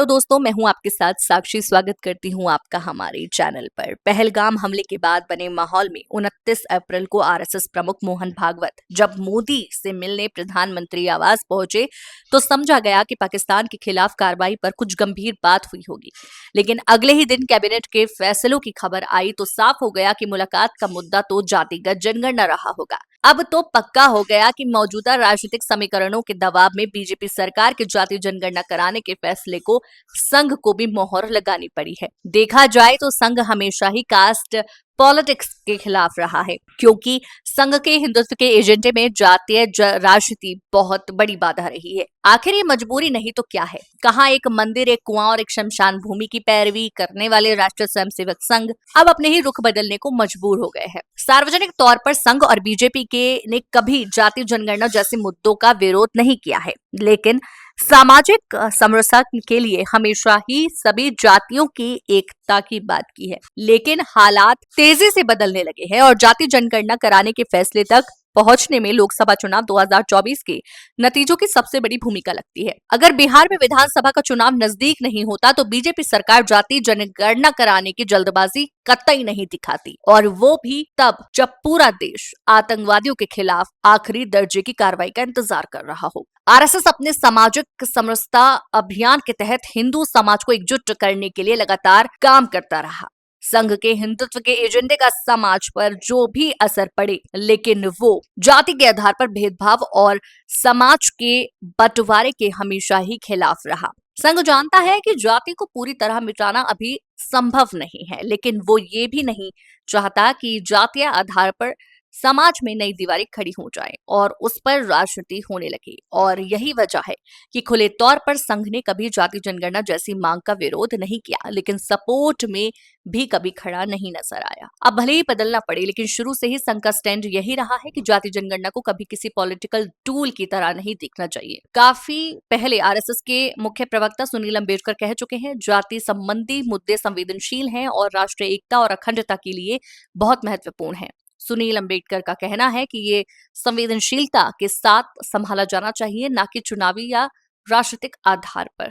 दोस्तों, मैं हूं आपके साथ साक्षी। स्वागत करती हूं आपका हमारे चैनल पर। पहलगाम हमले के बाद बने माहौल में 29 अप्रैल को आरएसएस प्रमुख मोहन भागवत जब मोदी से मिलने प्रधानमंत्री आवास पहुंचे तो समझा गया कि पाकिस्तान के खिलाफ कार्रवाई पर कुछ गंभीर बात हुई होगी। लेकिन अगले ही दिन कैबिनेट के फैसलों की खबर आई तो साफ हो गया कि मुलाकात का मुद्दा तो जातिगत जनगणना रहा होगा। अब तो पक्का हो गया कि मौजूदा राजनीतिक समीकरणों के दबाव में बीजेपी सरकार के जातीय जनगणना कराने के फैसले को संघ को भी मोहर लगानी पड़ी है। देखा जाए तो संघ हमेशा ही कास्ट पॉलिटिक्स के खिलाफ रहा है, क्योंकि संघ के हिंदुत्व के एजेंडे में जातीय राजनीति बहुत बड़ी बाधा रही है। आखिर ये मजबूरी नहीं तो क्या है? कहाँ एक मंदिर, एक कुआं और एक शमशान भूमि की पैरवी करने वाले राष्ट्रीय स्वयंसेवक संघ अब अपने ही रुख बदलने को मजबूर हो गए हैं। सार्वजनिक तौर पर संघ और बीजेपी के ने कभी जातीय जनगणना जैसे मुद्दों का विरोध नहीं किया है, लेकिन सामाजिक समरसता के लिए हमेशा ही सभी जातियों की एकता की बात की है। लेकिन हालात तेजी से बदलने लगे हैं और जातीय जनगणना कराने के फैसले तक पहुंचने में लोकसभा चुनाव 2024 के नतीजों की सबसे बड़ी भूमिका लगती है। अगर बिहार में विधानसभा का चुनाव नजदीक नहीं होता तो बीजेपी सरकार जातीय जनगणना कराने की जल्दबाजी कतई नहीं दिखाती, और वो भी तब जब पूरा देश आतंकवादियों के खिलाफ आखिरी दर्जे की कार्रवाई का इंतजार कर रहा हो। आरएसएस अपने सामाजिक समरसता अभियान के तहत हिंदू समाज को एकजुट करने के लिए लगातार काम करता रहा। संघ के हिंदुत्व के एजेंडे का समाज पर जो भी असर पड़े, लेकिन वो जाति के आधार पर भेदभाव और समाज के बंटवारे के हमेशा ही खिलाफ रहा। संघ जानता है कि जाति को पूरी तरह मिटाना अभी संभव नहीं है, लेकिन वो ये भी नहीं चाहता कि जातीय आधार पर समाज में नई दीवारें खड़ी हो जाए और उस पर राजनीति होने लगी। और यही वजह है कि खुले तौर पर संघ ने कभी जाति जनगणना जैसी मांग का विरोध नहीं किया, लेकिन सपोर्ट में भी कभी खड़ा नहीं नजर आया। अब भले ही बदलना पड़े, लेकिन शुरू से ही संघ का स्टैंड यही रहा है कि जाति जनगणना को कभी किसी पॉलिटिकल टूल की तरह नहीं देखना चाहिए। काफी पहले आरएसएस के मुख्य प्रवक्ता सुनील अंबेडकर कह चुके हैं, जाति संबंधी मुद्दे संवेदनशील हैं और राष्ट्रीय एकता और अखंडता के लिए बहुत महत्वपूर्ण है। सुनील अंबेडकर का कहना है कि ये संवेदनशीलता के साथ संभाला जाना चाहिए, ना कि चुनावी या राजनीतिक आधार पर।